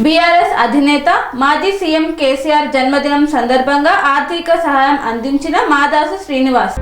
BRS అధినేత మాజీ CM KCR జన్మదినం సందర్భంగా ఆర్థిక సహాయం అందించిన మాదాసు శ్రీనివాస్.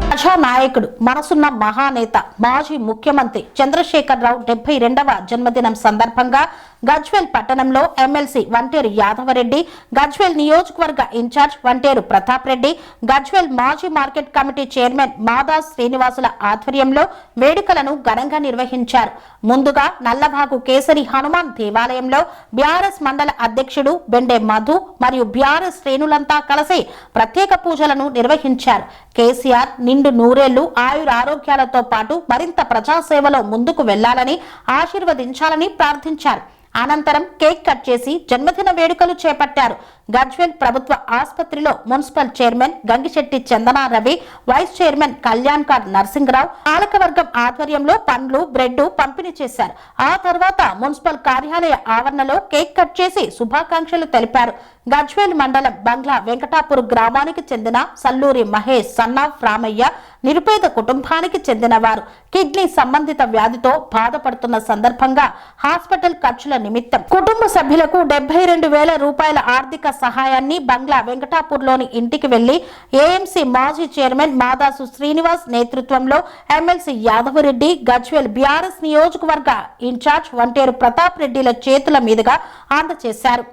ప్రజానాయకుడు, మనసున్న మహానేత, మాజీ ముఖ్యమంత్రి చంద్రశేఖరరావు 72వ జన్మదినం సందర్భంగా గజ్వేల్ పట్టణంలో ఎమ్మెల్సీ వంటేరు యాదవరెడ్డి, గజ్వేల్ నియోజకవర్గ ఇన్ఛార్జ్ వంటేరు ప్రతాప్ రెడ్డి, గజ్వేల్ మాజీ మార్కెట్ కమిటీ చైర్మన్ మాదాస్ శ్రీనివాసుల ఆధ్వర్యంలో వేడుకలను ఘనంగా నిర్వహించారు. ముందుగా నల్లబాగు కేసరి హనుమాన్ దేవాలయంలో బీఆర్ఎస్ మండల అధ్యక్షుడు బెండే మధు మరియు బీఆర్ఎస్ శ్రేణులంతా కలిసి ప్రత్యేక పూజలను నిర్వహించారు. కేసీఆర్ నిండు నూరేళ్లు ఆయురారోగ్యాలతో పాటు మరింత ప్రజాసేవలో ముందుకు వెళ్లాలని ఆశీర్వదించాలని ప్రార్థించారు. అనంతరం కేక్ కట్ చేసి జన్మదిన వేడుకలు చేపట్టారు. గజ్వేల్ ప్రభుత్వ ఆసుపత్రిలో municipal chairman Gangishetti Chandana Ravi, vice chairman Kalyankar Narasingarao పాలకవర్గం ఆధ్వర్యంలో పండ్లు, బ్రెడ్ పంపిణీ చేశారు. ఆ తర్వాత మున్సిపల్ కార్యాలయ ఆవరణలో కేక్ కట్ చేసి శుభాకాంక్షలు తెలిపారు. గజ్వేల్ మండలం బంగ్లా వెంకటాపూర్ గ్రామానికి చెందిన సల్లూరి మహేష్ సన్నాఫ్ రామయ్య నిరుపేద కుటుంబానికి చెందిన వారు కిడ్నీ సంబంధిత వ్యాధితో బాధపడుతున్న సందర్భంగా హాస్పిటల్ ఖర్చుల నిమిత్తం కుటుంబ సభ్యులకు 72,000 రూపాయల ఆర్థిక సహాయాన్ని బంగ్లా వెంకటాపూర్లోని ఇంటికి వెళ్లి ఏఎంసీ మాజీ చైర్మన్ మాదాసు శ్రీనివాస్ నేతృత్వంలో ఎమ్మెల్సీ యాదవరెడ్డి, గజ్వేల్ బీఆర్ఎస్ నియోజకవర్గ ఇన్ఛార్జ్ వంటేరు ప్రతాప్ రెడ్డిల చేతుల మీదుగా అందజేశారు.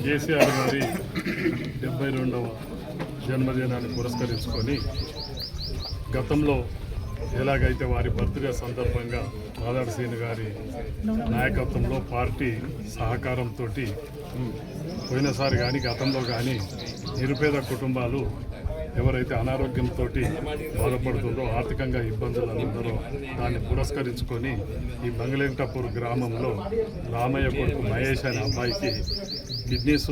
కేసీఆర్ గారి 72వ జన్మదినాన్ని పురస్కరించుకొని గతంలో ఎలాగైతే వారి బర్త్డే సందర్భంగా మాదాడు శ్రీని గారి నాయకత్వంలో పార్టీ సహకారంతో పోయినసారి కానీ గతంలో కానీ నిరుపేద కుటుంబాలు ఎవరైతే అనారోగ్యంతో బాధపడుతుందో, ఆర్థికంగా ఇబ్బందులు అందరూ దాన్ని పురస్కరించుకొని ఈ బంగ్లెంకటాపూర్ గ్రామంలో రామయ్య కొడుకు మహేష్ అనే అబ్బాయికి కిడ్నీస్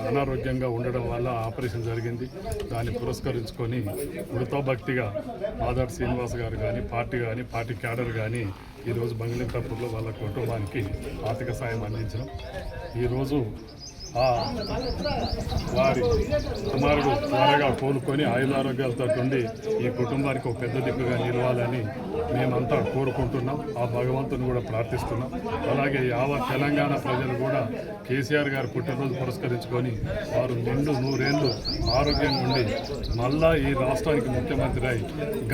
అనారోగ్యంగా ఉండడం వల్ల ఆపరేషన్ జరిగింది. దాన్ని పురస్కరించుకొని వృతాభక్తిగా మాదాడు శ్రీనివాస్ గారు కానీ పార్టీ క్యాడర్ కానీ ఈరోజు బంగ్లెంకటాపూర్లో వాళ్ళ కుటుంబానికి ఆర్థిక సాయం అందించడం. ఈరోజు వారి కుమారుడు త్వరగా కోలుకొని ఆయురారోగ్యాలతో ఉండి ఈ కుటుంబానికి ఒక పెద్ద దిక్కుగా నిలవాలని మేమంతా కోరుకుంటున్నాం. ఆ భగవంతుని కూడా ప్రార్థిస్తున్నాం. అలాగే యావత్ తెలంగాణ ప్రజలు కూడా కేసీఆర్ గారి పుట్టినరోజు పురస్కరించుకొని వారు నిండు 100 ఏళ్ళు ఆరోగ్యంగా ఉండి మళ్ళా ఈ రాష్ట్రానికి ముఖ్యమంత్రి అయి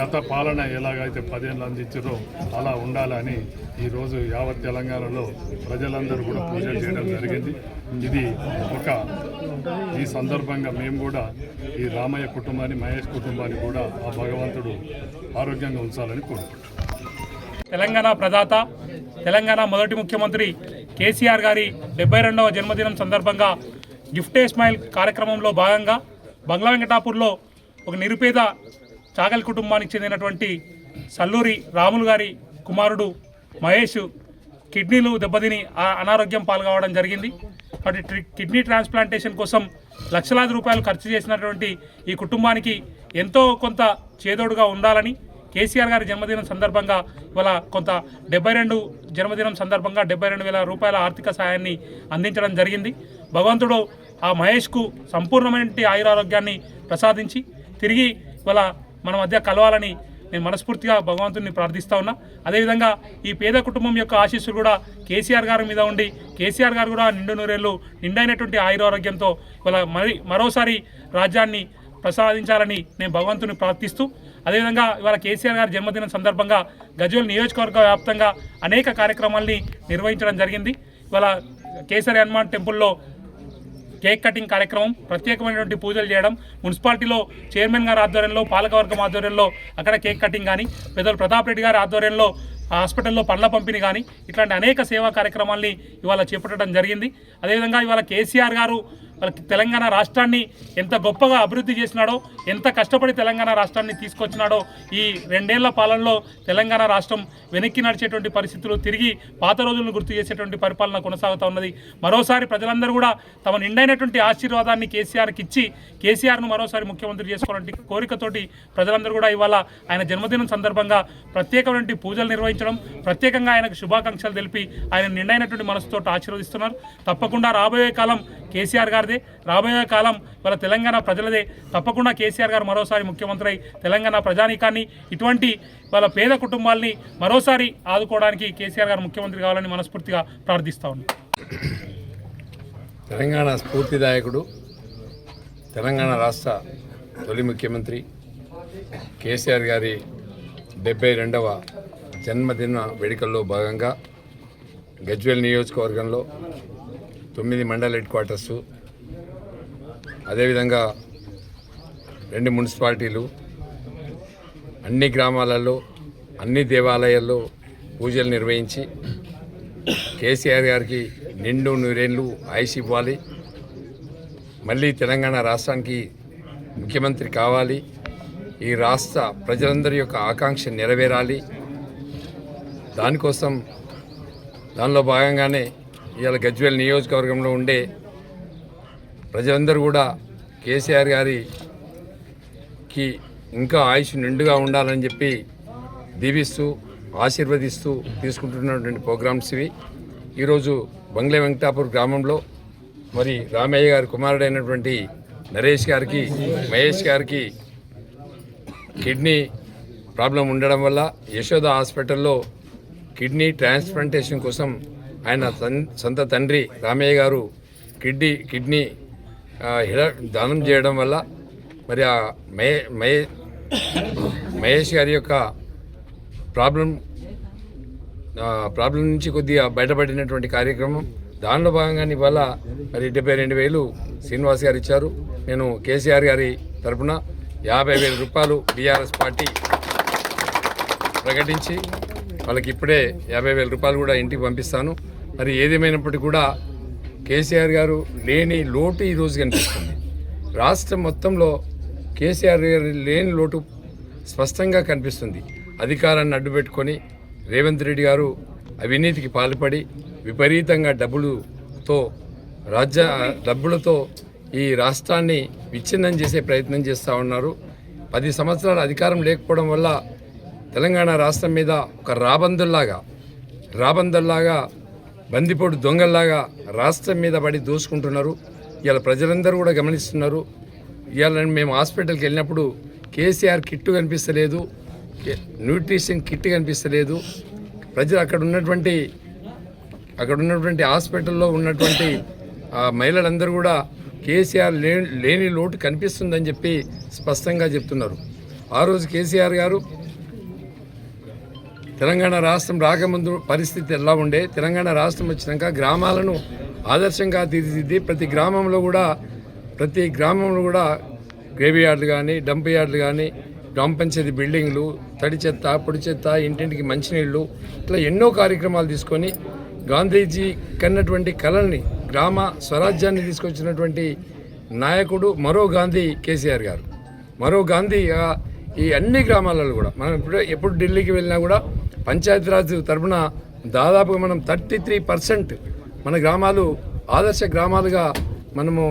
గత పాలన ఎలాగైతే 10 ఏళ్ళు అందించారో అలా ఉండాలని ఈరోజు యావత్ తెలంగాణలో ప్రజలందరూ కూడా పూజలు చేయడం జరిగింది. ఇది ఈ సందర్భంగా మేము కూడా ఈ రామయ్య కుటుంబాన్ని, మహేష్ కుటుంబాన్ని కూడా ఆ భగవంతుడు ఆరోగ్యంగా ఉంచాలని కోరుకుంటున్నాం. తెలంగాణ ప్రదాత, తెలంగాణ మొదటి ముఖ్యమంత్రి కేసీఆర్ గారి 72వ జన్మదినం సందర్భంగా గిఫ్ట్ ఏ స్మైల్ కార్యక్రమంలో భాగంగా బంగ్లా వెంకటాపూర్లో ఒక నిరుపేద చాగల్ కుటుంబానికి చెందినటువంటి సల్లూరి రాములు గారి కుమారుడు మహేష్ కిడ్నీలు దెబ్బతిని అనారోగ్యం పాల్గొవడం జరిగింది. కాబట్టి కిడ్నీ ట్రాన్స్ప్లాంటేషన్ కోసం లక్షలాది రూపాయలు ఖర్చు చేసినటువంటి ఈ కుటుంబానికి ఎంతో కొంత చేదోడుగా ఉండాలని కేసీఆర్ గారి జన్మదినం సందర్భంగా ఇవాళ కొంత 72 జన్మదినం సందర్భంగా 72,000 రూపాయల ఆర్థిక సహాయాన్ని అందించడం జరిగింది. భగవంతుడు ఆ మహేష్కు సంపూర్ణమైన ఆయురారోగ్యాన్ని ప్రసాదించి తిరిగి ఇవాళ మన మధ్య కలవాలని నేను మనస్ఫూర్తిగా భగవంతుని ప్రార్థిస్తూ ఉన్నా. అదేవిధంగా ఈ పేద కుటుంబం యొక్క ఆశీస్సులు కూడా కేసీఆర్ గారి మీద ఉండి కేసీఆర్ గారు కూడా నిండు నూరేళ్ళు నిండైనటువంటి ఆయురారోగ్యంతో ఇవాళ మరోసారి రాజ్యాన్ని ప్రసాదించాలని నేను భగవంతుని ప్రార్థిస్తూ, అదేవిధంగా ఇవాళ కేసీఆర్ గారి జన్మదినం సందర్భంగా గజ్వేల్ నియోజకవర్గ వ్యాప్తంగా అనేక కార్యక్రమాల్ని నిర్వహించడం జరిగింది. ఇవాళ కేసరి హనుమాన్ టెంపుల్లో కేక్ కటింగ్ కార్యక్రమం, ప్రత్యేకమైనటువంటి పూజలు చేయడం, మున్సిపాలిటీలో చైర్మన్ గారి ఆధ్వర్యంలో, పాలకవర్గం ఆధ్వర్యంలో అక్కడ కేక్ కటింగ్ కానీ, పెద్దలు ప్రతాప్ రెడ్డి గారి ఆధ్వర్యంలో హాస్పిటల్లో పండ్ల పంపిణీ కానీ ఇట్లాంటి అనేక సేవా కార్యక్రమాల్ని ఇవాళ చేపట్టడం జరిగింది. అదేవిధంగా ఇవాళ కేసీఆర్ గారు వాళ్ళకి తెలంగాణ రాష్ట్రాన్ని ఎంత గొప్పగా అభివృద్ధి చేసినాడో, ఎంత కష్టపడి తెలంగాణ రాష్ట్రాన్ని తీసుకొచ్చినాడో, ఈ 2 ఏళ్ల పాలనలో తెలంగాణ రాష్ట్రం వెనక్కి నడిచేటువంటి పరిస్థితులు, తిరిగి పాత రోజులను గుర్తు చేసేటువంటి పరిపాలన కొనసాగుతూ ఉన్నది. మరోసారి ప్రజలందరూ కూడా తమ నిండైనటువంటి ఆశీర్వాదాన్ని కేసీఆర్కి ఇచ్చి కేసీఆర్ను మరోసారి ముఖ్యమంత్రి చేసుకోవాలంటే కోరికతోటి ప్రజలందరూ కూడా ఇవాళ ఆయన జన్మదినం సందర్భంగా ప్రత్యేకమైనటువంటి పూజలు నిర్వహించడం, ప్రత్యేకంగా ఆయనకు శుభాకాంక్షలు తెలిపి ఆయన నిండైనటువంటి మనసుతో ఆశీర్వదిస్తున్నారు. తప్పకుండా రాబోయే కాలం కేసీఆర్ గారి వారిదే, రాబోయే కాలం వాళ్ళ తెలంగాణ ప్రజలదే. తప్పకుండా కేసీఆర్ గారు మరోసారి ముఖ్యమంత్రి అయి తెలంగాణ ప్రజానీకాన్ని, ఇటువంటి వాళ్ళ పేద కుటుంబాలని మరోసారి ఆదుకోవడానికి కేసీఆర్ గారు ముఖ్యమంత్రి కావాలని మనస్ఫూర్తిగా ప్రార్థిస్తా ఉన్నాం. తెలంగాణ స్ఫూర్తిదాయకుడు, తెలంగాణ రాష్ట్ర తొలి ముఖ్యమంత్రి కేసీఆర్ గారి 72వ జన్మదిన వేడుకల్లో భాగంగా గజ్వేల్ నియోజకవర్గంలో 9 మండల హెడ్ క్వార్టర్సు, అదేవిధంగా 2 మున్సిపాలిటీలు, అన్ని గ్రామాలలో అన్ని దేవాలయాల్లో పూజలు నిర్వహించి కేసీఆర్ గారికి నిండు నూరేళ్ళు ఆయుష్ ఇవ్వాలి, మళ్ళీ తెలంగాణ రాష్ట్రానికి ముఖ్యమంత్రి కావాలి, ఈ రాష్ట్ర ప్రజలందరి యొక్క ఆకాంక్ష నెరవేరాలి. దానికోసం దానిలో భాగంగానే ఇవాళ గజ్వేల్ నియోజకవర్గంలో ఉండే ప్రజలందరూ కూడా కేసీఆర్ గారికి ఇంకా ఆయుష్ నిండుగా ఉండాలని చెప్పి దీవిస్తూ ఆశీర్వదిస్తూ తీసుకుంటున్నటువంటి ప్రోగ్రామ్స్ ఇవి. ఈరోజు బంగ్లే వెంకటాపూర్ గ్రామంలో మరి రామయ్య గారి కుమారుడైనటువంటి నరేష్ గారికి, మహేష్ గారికి కిడ్నీ ప్రాబ్లం ఉండడం వల్ల యశోద హాస్పిటల్లో కిడ్నీ ట్రాన్స్ప్లాంటేషన్ కోసం ఆయన సొంత తండ్రి రామయ్య గారు కిడ్నీ దానం చేయడం వల్ల మరి ఆ మహేష్ గారి యొక్క ప్రాబ్లం నుంచి కొద్దిగా బయటపడినటువంటి కార్యక్రమం. దానిలో భాగంగానే ఇవాళ మరి 72,000 శ్రీనివాస్ గారు ఇచ్చారు. నేను కేసీఆర్ గారి తరఫున 50,000 రూపాయలు బీఆర్ఎస్ పార్టీ ప్రకటించి వాళ్ళకి ఇప్పుడే 50,000 రూపాయలు కూడా ఇంటికి పంపిస్తాను. మరి ఏదేమైనప్పటికీ కూడా కేసీఆర్ గారు లేని లోటు ఈరోజు కనిపిస్తుంది. రాష్ట్రం మొత్తంలో కేసీఆర్ గారు లేని లోటు స్పష్టంగా కనిపిస్తుంది. అధికారాన్ని అడ్డుపెట్టుకొని రేవంత్ రెడ్డి గారు అవినీతికి పాల్పడి విపరీతంగా డబ్బులతో ఈ రాష్ట్రాన్ని విచ్ఛిన్నం చేసే ప్రయత్నం చేస్తూ ఉన్నారు. 10 సంవత్సరాల అధికారం లేకపోవడం వల్ల తెలంగాణ రాష్ట్రం మీద ఒక రాబందల్లాగా బందిపోటు దొంగల్లాగా రాష్ట్రం మీద పడి దోసుకుంటున్నారు. ఇవాళ ప్రజలందరూ కూడా గమనిస్తున్నారు. ఇవాళ మేము హాస్పిటల్కి వెళ్ళినప్పుడు కేసీఆర్ కిట్టు కనిపిస్తలేదు, న్యూట్రిషన్ కిట్ కనిపిస్తలేదు. ప్రజలు అక్కడ ఉన్నటువంటి హాస్పిటల్లో ఉన్నటువంటి మహిళలందరూ కూడా కేసీఆర్ లేని లోటు కనిపిస్తుందని చెప్పి స్పష్టంగా చెప్తున్నారు. ఆ రోజు కేసీఆర్ గారు తెలంగాణ రాష్ట్రం రాకముందు పరిస్థితి ఎలా ఉండే, తెలంగాణ రాష్ట్రం వచ్చినాక గ్రామాలను ఆదర్శంగా తీర్చిదిద్ది ప్రతి గ్రామంలో కూడా గ్రేవీ యార్డులు కానీ, డంప్ యార్డులు కానీ, గ్రామ పంచాయతీ బిల్డింగ్లు, తడి చెత్త, పొడి చెత్త, ఇంటింటికి మంచినీళ్ళు, ఇట్లా ఎన్నో కార్యక్రమాలు తీసుకొని గాంధీజీ కన్నటువంటి కళల్ని, గ్రామ స్వరాజ్యాన్ని తీసుకొచ్చినటువంటి నాయకుడు మరో గాంధీ కేసీఆర్ గారు. మరో గాంధీ ఈ అన్ని గ్రామాలలో కూడా మనం ఎప్పుడు ఢిల్లీకి వెళ్ళినా కూడా పంచాయతీరాజ్ తరఫున దాదాపుగా మనం 33% మన గ్రామాలు ఆదర్శ గ్రామాలుగా మనము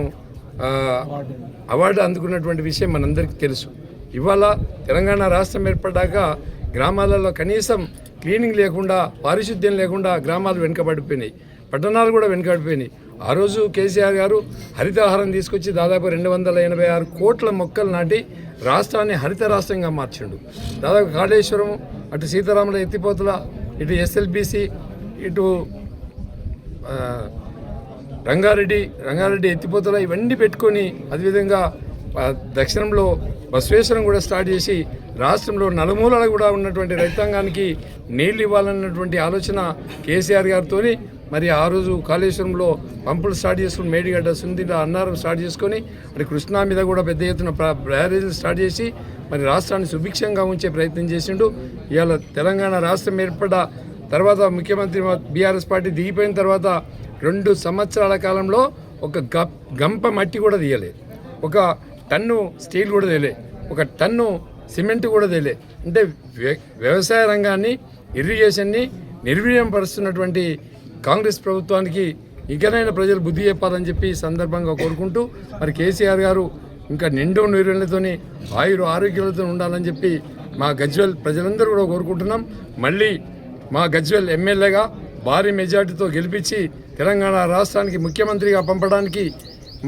అవార్డు అందుకున్నటువంటి విషయం మనందరికీ తెలుసు. ఇవాళ తెలంగాణ రాష్ట్రం ఏర్పడ్డాక గ్రామాలలో కనీసం క్లీనింగ్ లేకుండా, పారిశుద్ధ్యం లేకుండా గ్రామాలు వెనుకబడిపోయినాయి, పట్టణాలు కూడా వెనుకబడిపోయినాయి. ఆ రోజు కేసీఆర్ గారు హరితహారం తీసుకొచ్చి దాదాపు 286 కోట్ల మొక్కలు నాటి రాష్ట్రాన్ని హరిత రాష్ట్రంగా మార్చిండు. దాదాపు కాళేశ్వరం, అటు సీతారాముల ఎత్తిపోతల, ఇటు ఎస్ఎల్బీసీ, ఇటు రంగారెడ్డి ఎత్తిపోతల, ఇవన్నీ పెట్టుకొని అదేవిధంగా దక్షిణంలో బసవేశ్వరం కూడా స్టార్ట్ చేసి రాష్ట్రంలో నలుమూలల కూడా ఉన్నటువంటి రైతాంగానికి నీళ్ళు ఇవ్వాలన్నటువంటి ఆలోచన కేసీఆర్ గారితో మరి ఆ రోజు కాళేశ్వరంలో పంపులు స్టార్ట్ చేసుకుని మేడిగడ్డ, సుందిల, అన్నారం స్టార్ట్ చేసుకొని మరి కృష్ణా మీద కూడా పెద్ద ఎత్తున బ్యారేజీలు స్టార్ట్ చేసి మరి రాష్ట్రాన్ని సుభిక్షంగా ఉంచే ప్రయత్నం చేసిండు. ఇవాళ తెలంగాణ రాష్ట్రం ఏర్పడ్డ తర్వాత ముఖ్యమంత్రి బీఆర్ఎస్ పార్టీ దిగిపోయిన తర్వాత 2 సంవత్సరాల కాలంలో ఒక గంప మట్టి కూడా తీయలేదు, ఒక టన్ను స్టీల్ కూడా తేలే, ఒక టన్ను సిమెంట్ కూడా తేలే. అంటే వ్యవసాయ రంగాన్ని, ఇరిగేషన్ని నిర్వీర్యం పరుస్తున్నటువంటి కాంగ్రెస్ ప్రభుత్వానికి ఇకనైనా ప్రజలు బుద్ధి చెప్పాలని చెప్పి సందర్భంగా కోరుకుంటూ మరి కేసీఆర్ గారు ఇంకా నిండు నీరులతోని ఆరోగ్యాలతో ఉండాలని చెప్పి మా గజ్వేల్ ప్రజలందరూ కూడా కోరుకుంటున్నాం. మళ్ళీ మా గజ్వేల్ ఎమ్మెల్యేగా భారీ మెజార్టీతో గెలిపించి తెలంగాణ రాష్ట్రానికి ముఖ్యమంత్రిగా పంపడానికి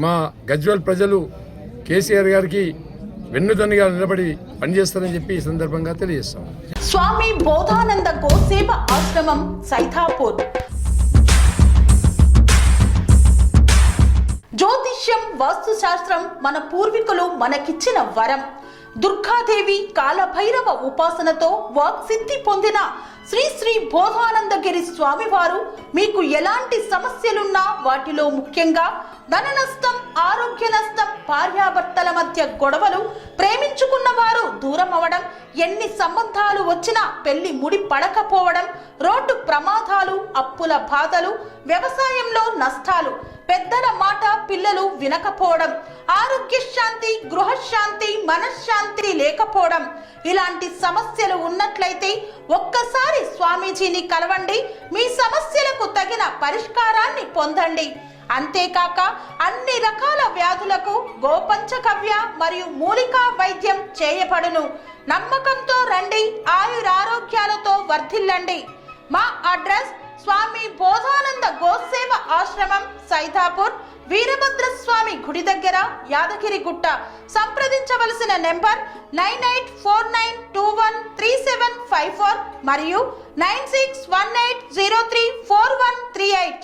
మా గజ్వేల్ ప్రజలు కేసీఆర్ గారికి వెన్నుదన్నుగా నిలబడి పనిచేస్తారని చెప్పి ఈ సందర్భంగా తెలియజేస్తాం. స్వామి బోధానంద గోసేవ ఆశ్రమం సైతాపూర్. జ్యోతిష్యం, వాస్తుశాస్త్రం మన పూర్వీకులు మనకిచ్చిన వరం. దుర్గాదేవి, కాలభైరవ ఉపాసనతో వాక్సిద్ధి పొందిన శ్రీ శ్రీ బోధానందగిరి స్వామివారు మీకు ఎలాంటి సమస్యలున్నా, వాటిలో ముఖ్యంగా ధన నష్టం, ఆరోగ్య నష్టం, భార్యాభర్తల మధ్య గొడవలు, ప్రేమించుకున్న వారు దూరం అవడం, ఎన్ని సంబంధాలు వచ్చినా పెళ్లి ముడి పడకపోవడం, రోడ్డు ప్రమాదాలు, అప్పుల బాధలు, వ్యవసాయంలో నష్టాలు, పెద్దల మాట పిల్లలు వినకపోవడం, ఆరోగ్య శాంతి, గృహశాంతి, మనశ్శాంతి లేకపోవడం, ఇలాంటి సమస్యలు ఉన్నట్లయితే ఒక్కసారి స్వామీజీని కలవండి. మీ సమస్యలకు తగిన పరిష్కారాన్ని పొందండి. అంతేకాక అన్ని రకాల వ్యాధులకు గోపంచగవ్య మరియు మూలికా వైద్యం చేయబడును. నమ్మకంతో రండి, ఆయురారోగ్యాలతో వర్ధిల్లండి. మా అడ్రస్ స్వామి బోధానంద గోసేవ ఆశ్రమం, సైతాపూర్, వీరభద్రస్వామి గుడి దగ్గర, యాదగిరిగుట్ట. సంప్రదించవలసిన నెంబర్ 9849213754 మరియు 9618034138.